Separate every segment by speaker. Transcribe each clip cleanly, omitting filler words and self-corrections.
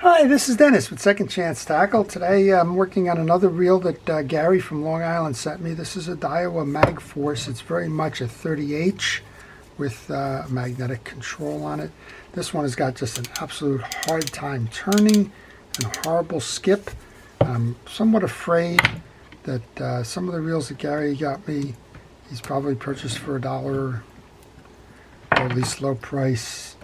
Speaker 1: Hi, this is Dennis with Second Chance Tackle. Today I'm working on another reel that Gary from Long Island sent me. This is a Daiwa Magforce. It's very much a 30H with magnetic control on it. This one has got just an absolute hard time turning and a horrible skip. I'm somewhat afraid that some of the reels that Gary got me, he's probably purchased for $1 or at least low price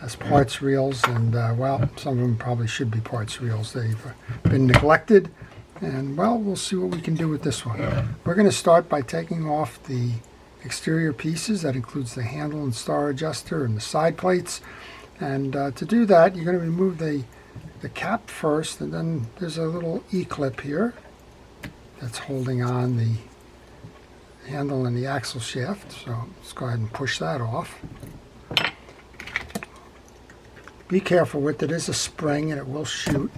Speaker 1: as parts reels, and well, some of them probably should be parts reels. They've been neglected, and well, we'll see what we can do with this one. We're going to start by taking off the exterior pieces. That includes the handle and star adjuster and the side plates, and to do that you're going to remove the cap first, and then there's a little E-clip here that's holding on the handle and the axle shaft, so let's go ahead and push that off. Be careful with it. It is a spring and it will shoot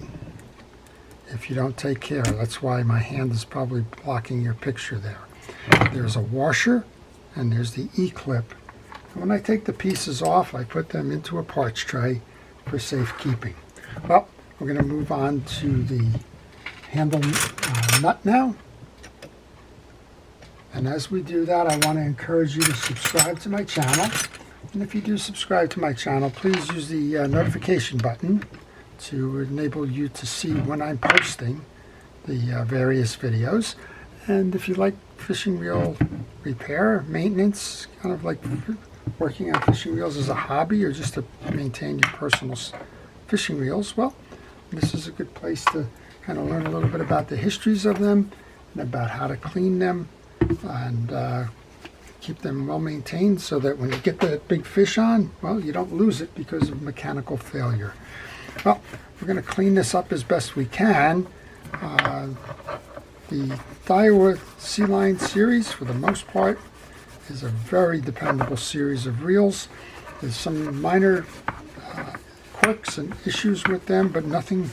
Speaker 1: if you don't take care. That's why my hand is probably blocking your picture there. There's a washer and there's the E-clip. And when I take the pieces off, I put them into a parts tray for safekeeping. Well, we're going to move on to the handle nut now. And as we do that, I want to encourage you to subscribe to my channel. And if you do subscribe to my channel, please use the notification button to enable you to see when I'm posting the various videos. And if you like fishing reel repair, maintenance, kind of like working on fishing reels as a hobby or just to maintain your personal fishing reels, well, this is a good place to kind of learn a little bit about the histories of them and about how to clean them and keep them well maintained so that when you get that big fish on, well, you don't lose it because of mechanical failure. Well, we're going to clean this up as best we can. The Daiwa Sealine series, for the most part, is a very dependable series of reels. There's some minor quirks and issues with them, but nothing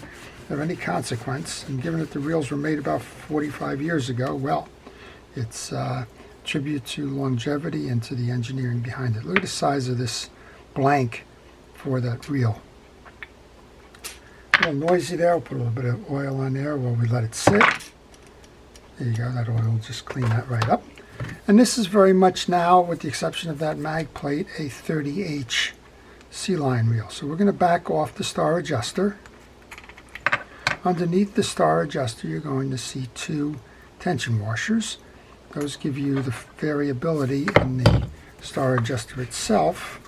Speaker 1: of any consequence. And given that the reels were made about 45 years ago, well, it's tribute to longevity and to the engineering behind it. Look at the size of this blank for that reel. A little noisy there. We'll put a little bit of oil on there while we let it sit. There you go. That oil will just clean that right up. And this is very much now, with the exception of that mag plate, a 30H Sealine reel. So we're going to back off the star adjuster. Underneath the star adjuster, you're going to see two tension washers. Those give you the variability in the star adjuster itself.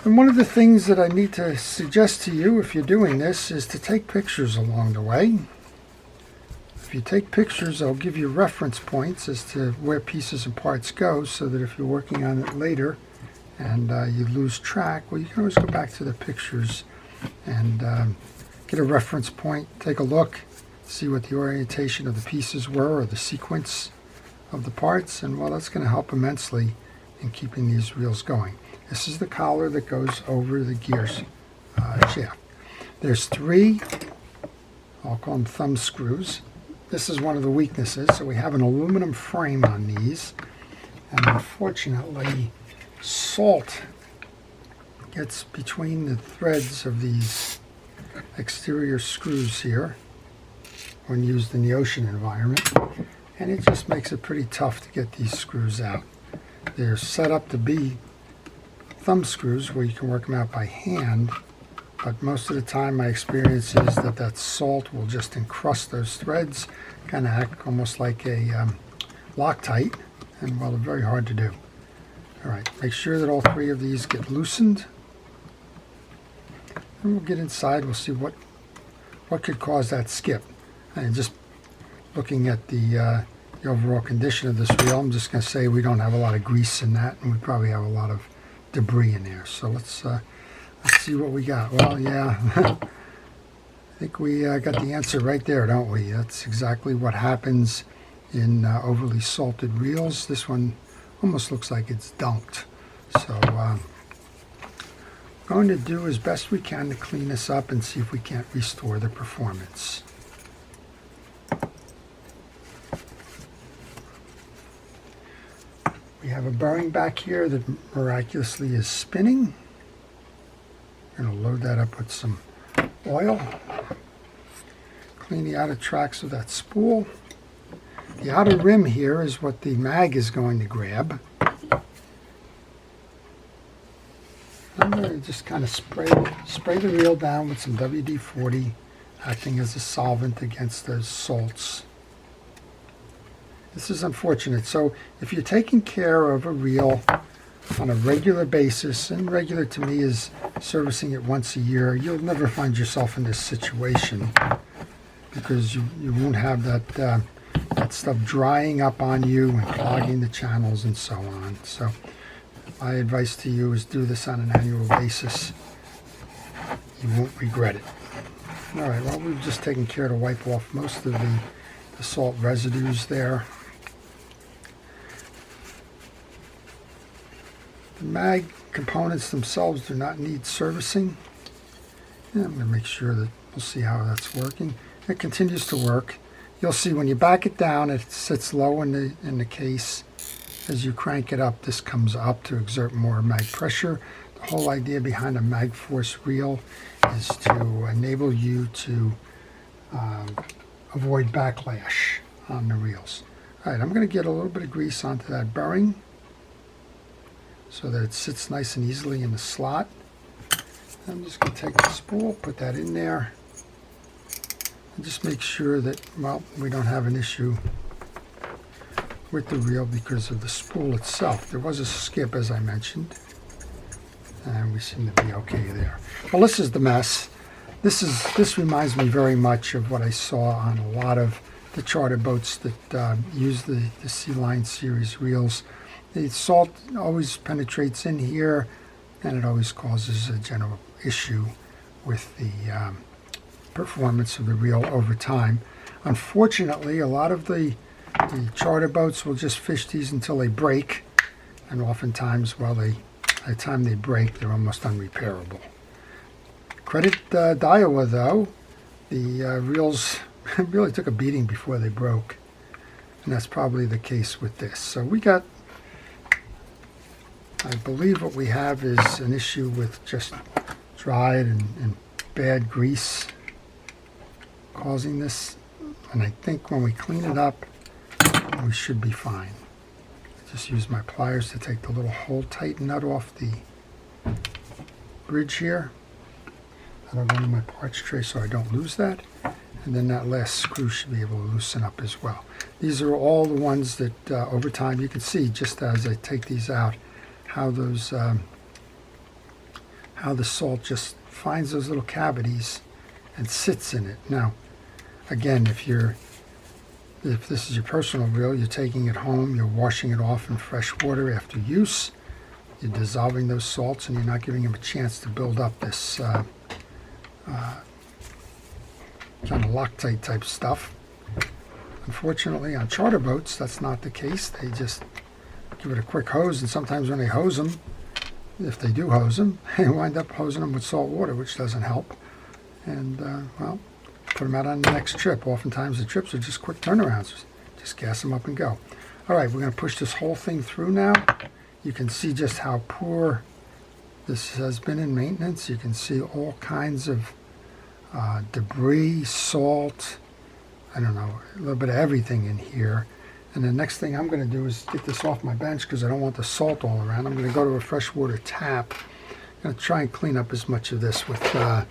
Speaker 1: And one of the things that I need to suggest to you if you're doing this is to take pictures along the way. If you take pictures, they'll give you reference points as to where pieces and parts go, so that if you're working on it later and you lose track, well, you can always go back to the pictures and get a reference point, take a look, see what the orientation of the pieces were or the sequence of the parts, and well, that's going to help immensely in keeping these reels going. This is the collar that goes over the gears shaft. There's three, I'll call them thumb screws. This is one of the weaknesses, so we have an aluminum frame on these, and unfortunately salt gets between the threads of these exterior screws here when used in the ocean environment, and it just makes it pretty tough to get these screws out. They're set up to be thumb screws where you can work them out by hand, but most of the time my experience is that that salt will just encrust those threads, kind of act almost like a Loctite, and well, they're very hard to do. Alright, make sure that all three of these get loosened, and we'll get inside. We'll see what could cause that skip. And just looking at the overall condition of this reel, I'm just going to say we don't have a lot of grease in that, and we probably have a lot of debris in there. So let's see what we got. Well, yeah, I think we got the answer right there, don't we? That's exactly what happens in overly salted reels. This one almost looks like it's dunked. So we're going to do as best we can to clean this up and see if we can't restore the performance. We have a bearing back here that miraculously is spinning. I'm going to load that up with some oil. Clean the outer tracks of that spool. The outer rim here is what the mag is going to grab. I'm going to just kind of spray the reel down with some WD-40, acting as a solvent against those salts. This is unfortunate. So if you're taking care of a reel on a regular basis, and regular to me is servicing it once a year, you'll never find yourself in this situation because you won't have that stuff drying up on you and clogging the channels and so on. So my advice to you is do this on an annual basis. You won't regret it. All right, well, we've just taken care to wipe off most of the salt residues there. The mag components themselves do not need servicing. And I'm going to make sure that we'll see how that's working. It continues to work. You'll see when you back it down, it sits low in the case. As you crank it up, this comes up to exert more mag pressure. The whole idea behind a Magforce reel is to enable you to avoid backlash on the reels. All right, I'm going to get a little bit of grease onto that bearing so that it sits nice and easily in the slot. I'm just going to take the spool, put that in there, and just make sure that, well, we don't have an issue with the reel because of the spool itself. There was a skip, as I mentioned, and we seem to be okay there. Well, this is the mess. This reminds me very much of what I saw on a lot of the charter boats that use the Sealine series reels. The salt always penetrates in here, and it always causes a general issue with the performance of the reel over time. Unfortunately, a lot of the charter boats will just fish these until they break, and oftentimes, well, by the time they break, they're almost unrepairable. Credit Daiwa, though. The reels really took a beating before they broke, and that's probably the case with this. So we got, I believe what we have is an issue with just dried and bad grease causing this, and I think when we clean it up, we should be fine. Just use my pliers to take the little hold-tight nut off the bridge here. That'll go into my parts tray so I don't lose that. And then that last screw should be able to loosen up as well. These are all the ones that over time you can see, just as I take these out, how those how the salt just finds those little cavities and sits in it. Now, again, if this is your personal reel, you're taking it home, you're washing it off in fresh water after use, you're dissolving those salts, and you're not giving them a chance to build up this kind of Loctite type stuff. Unfortunately, on charter boats, that's not the case. They just give it a quick hose, and sometimes when they hose them, if they do hose them, they wind up hosing them with salt water, which doesn't help. And, well, put them out on the next trip. Oftentimes the trips are just quick turnarounds. Just gas them up and go. All right, we're going to push this whole thing through now. You can see just how poor this has been in maintenance. You can see all kinds of debris, salt, I don't know, a little bit of everything in here. And the next thing I'm going to do is get this off my bench because I don't want the salt all around. I'm going to go to a freshwater tap. I'm going to try and clean up as much of this with a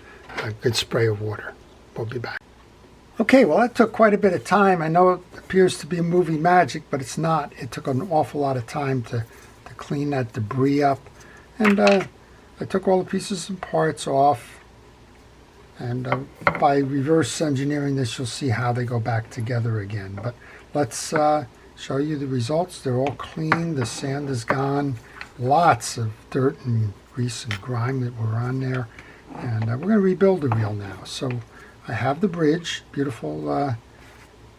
Speaker 1: good spray of water. We'll be back. Okay, well, that took quite a bit of time. I know it appears to be movie magic, but it's not. It took an awful lot of time to clean that debris up. And I took all the pieces and parts off. And by reverse engineering this, you'll see how they go back together again. But let's show you the results. They're all clean. The sand is gone. Lots of dirt and grease and grime that were on there. And we're going to rebuild the reel now. So I have the bridge, beautiful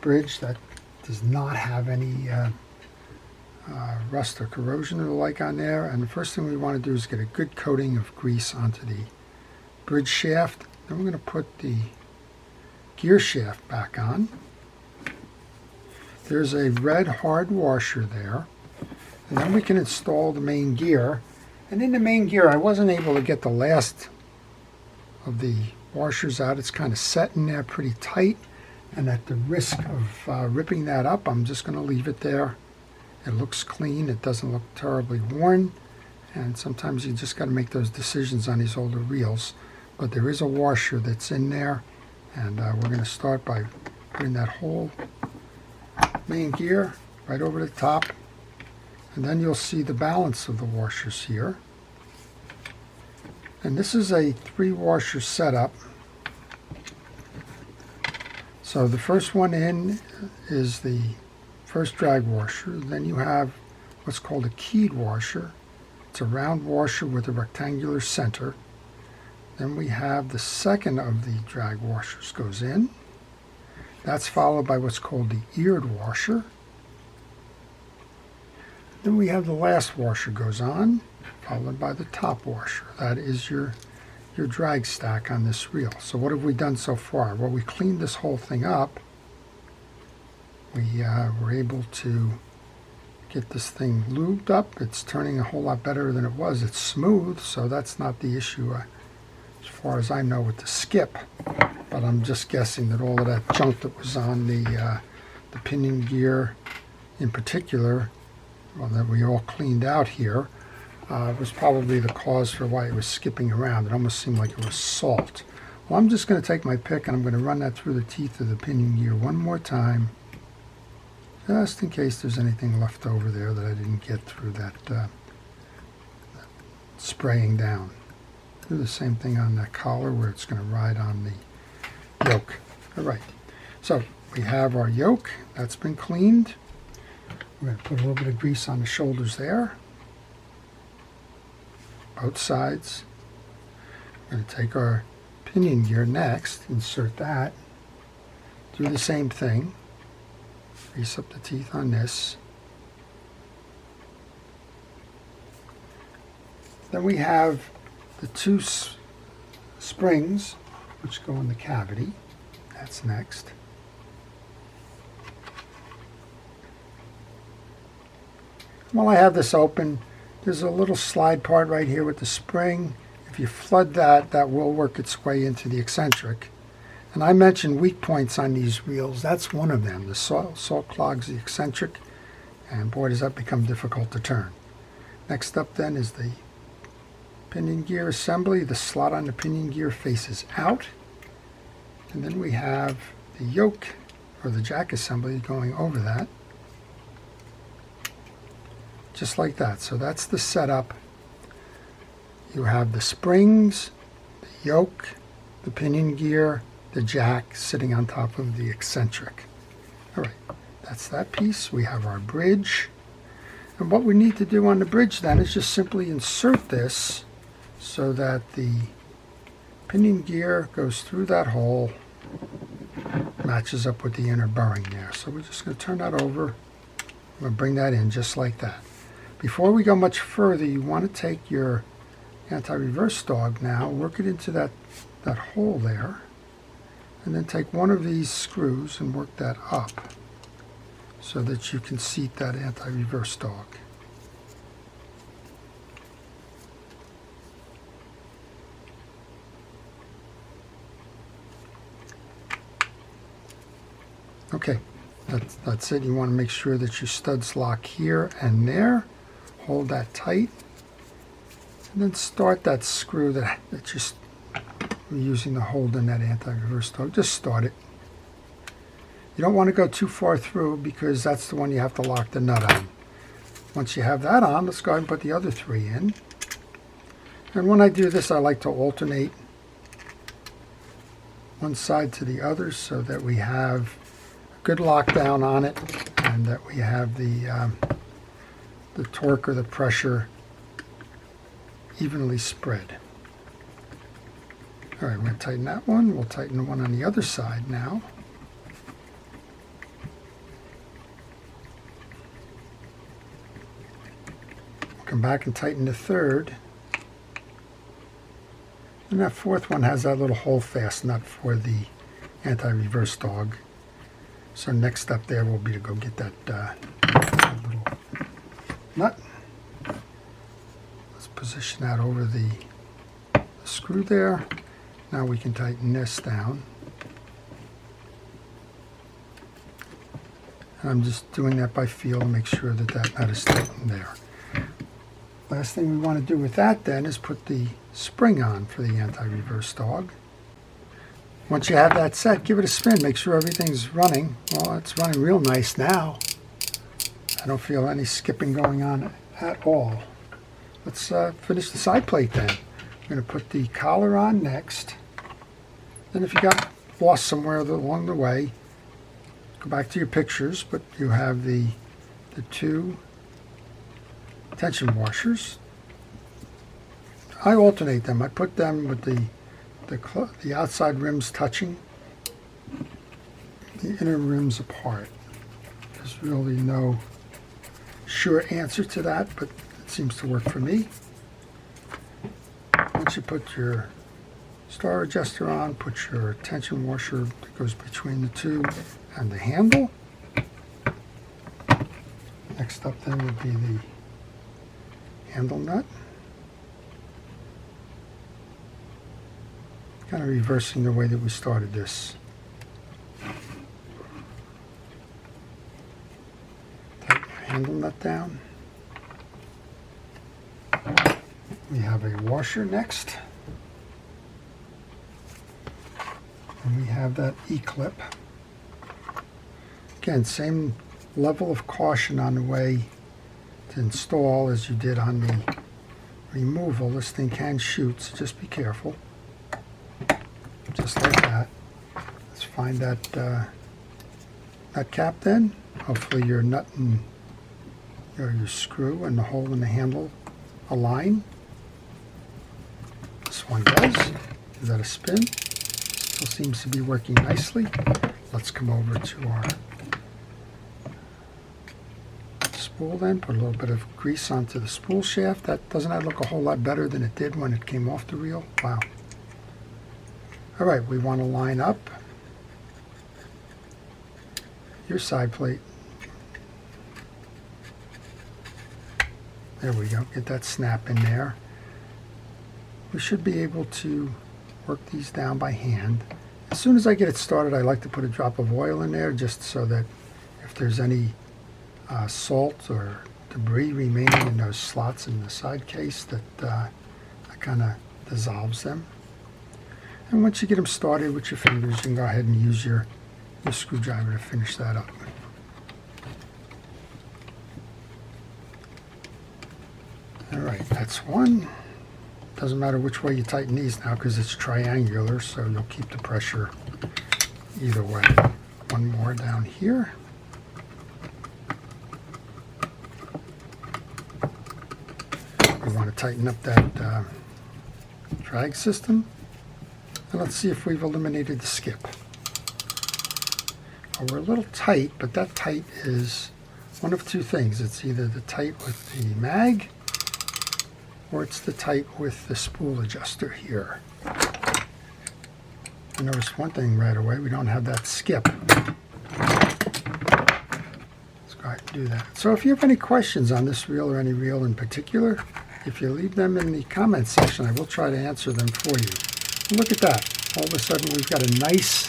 Speaker 1: bridge that does not have any rust or corrosion or the like on there. And the first thing we want to do is get a good coating of grease onto the bridge shaft. Then we're going to put the gear shaft back on. There's a red hard washer there. And then we can install the main gear. And in the main gear, I wasn't able to get the last of the washers out. It's kind of set in there pretty tight, and at the risk of ripping that up, I'm just going to leave it there. It looks clean. It doesn't look terribly worn, and sometimes you just got to make those decisions on these older reels. But there is a washer that's in there, and we're going to start by putting that whole main gear right over the top, and then you'll see the balance of the washers here. And this is a 3-washer setup. So the first one in is the first drag washer. Then you have what's called a keyed washer. It's a round washer with a rectangular center. Then we have the second of the drag washers goes in. That's followed by what's called the eared washer. Then we have the last washer goes on, followed by the top washer. That is your drag stack on this reel. So what have we done so far? Well, we cleaned this whole thing up. We were able to get this thing lubed up. It's turning a whole lot better than it was. It's smooth, so that's not the issue as far as I know with the skip. But I'm just guessing that all of that junk that was on the pinion gear in particular, well, that we all cleaned out here, was probably the cause for why it was skipping around. It almost seemed like it was salt. Well, I'm just going to take my pick and I'm going to run that through the teeth of the pinion gear one more time, just in case there's anything left over there that I didn't get through that spraying down. Do the same thing on that collar where it's going to ride on the yoke. All right, so we have our yoke. That's been cleaned. We're going to put a little bit of grease on the shoulders there, both sides. We're going to take our pinion gear next, insert that, do the same thing, grease up the teeth on this. Then we have the 2 springs which go in the cavity. That's next. While I have this open, there's a little slide part right here with the spring. If you flood that, that will work its way into the eccentric. And I mentioned weak points on these reels. That's one of them. The salt clogs the eccentric, and boy, does that become difficult to turn. Next up then is the pinion gear assembly. The slot on the pinion gear faces out. And then we have the yoke, or the jack assembly, going over that. Just like that. So that's the setup. You have the springs, the yoke, the pinion gear, the jack sitting on top of the eccentric. All right, that's that piece. We have our bridge. And what we need to do on the bridge then is just simply insert this so that the pinion gear goes through that hole, matches up with the inner burring there. So we're just going to turn that over. We'll bring that in just like that. Before we go much further, you want to take your anti-reverse dog now, work it into that hole there, and then take one of these screws and work that up so that you can seat that anti-reverse dog. Okay, that's it. You want to make sure that your studs lock here and there. Hold that tight, and then start that screw that you're using to hold in that anti-reverse dog. Just start it. You don't want to go too far through because that's the one you have to lock the nut on. Once you have that on, let's go ahead and put the other 3 in. And when I do this, I like to alternate one side to the other so that we have a good lockdown on it and that we have the torque or the pressure evenly spread. All right, we're going to tighten that one. We'll tighten the one on the other side now. We'll come back and tighten the third. And that fourth one has that little hold fast nut for the anti-reverse dog. So next up there will be to go get that little nut. Let's position that over the screw there. Now we can tighten this down. And I'm just doing that by feel to make sure that that nut is tightened there. Last thing we want to do with that then is put the spring on for the anti-reverse dog. Once you have that set, give it a spin. Make sure everything's running. Well, it's running real nice now. I don't feel any skipping going on at all. Let's finish the side plate then. I'm going to put the collar on next. Then if you got lost somewhere along the way, go back to your pictures, but you have the two tension washers. I alternate them. I put them with the outside rims touching, the inner rims apart. There's really no sure answer to that, but it seems to work for me. Once you put your star adjuster on, put your tension washer that goes between the two and the handle. Next up then would be the handle nut. Kind of reversing the way that we started this. Tighten your handle nut down. We have a washer next. And we have that E-clip. Again, same level of caution on the way to install as you did on the removal. This thing can shoot, so just be careful. Just like that. Let's find that nut cap then. Hopefully your nut and your screw and the hole in the handle align. This one does. Give that a spin. Still seems to be working nicely. Let's come over to our spool then. Put a little bit of grease onto the spool shaft. Doesn't that look a whole lot better than it did when it came off the reel? Wow. All right, we want to line up your side plate. There we go. Get that snap in there. We should be able to work these down by hand. As soon as I get it started, I like to put a drop of oil in there just so that if there's any salt or debris remaining in those slots in the side case, that kind of dissolves them. And once you get them started with your fingers, you can go ahead and use your screwdriver to finish that up. All right, that's one. Doesn't matter which way you tighten these now because it's triangular, so you'll keep the pressure either way. One more down here. We want to tighten up that drag system. And let's see if we've eliminated the skip. Well, we're a little tight, but that tight is one of two things. It's either the tight with the mag, or it's the tight with the spool adjuster here. I noticed one thing right away. We don't have that skip. Let's go ahead and do that. So if you have any questions on this reel or any reel in particular, if you leave them in the comments section, I will try to answer them for you. Look at that. All of a sudden we've got a nice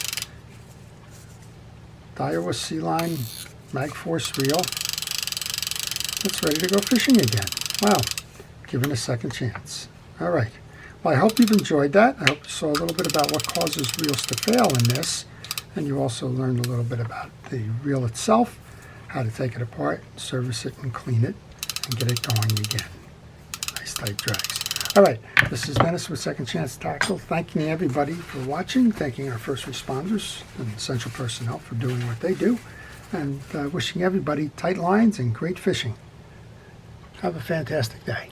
Speaker 1: Daiwa Sealine Magforce reel that's ready to go fishing again. Wow. Given a second chance. All right. Well, I hope you've enjoyed that. I hope you saw a little bit about what causes reels to fail in this. And you also learned a little bit about the reel itself, how to take it apart, service it, and clean it, and get it going again. Nice tight drags. All right, this is Dennis with Second Chance Tackle, thanking everybody for watching, thanking our first responders and essential personnel for doing what they do, and wishing everybody tight lines and great fishing. Have a fantastic day.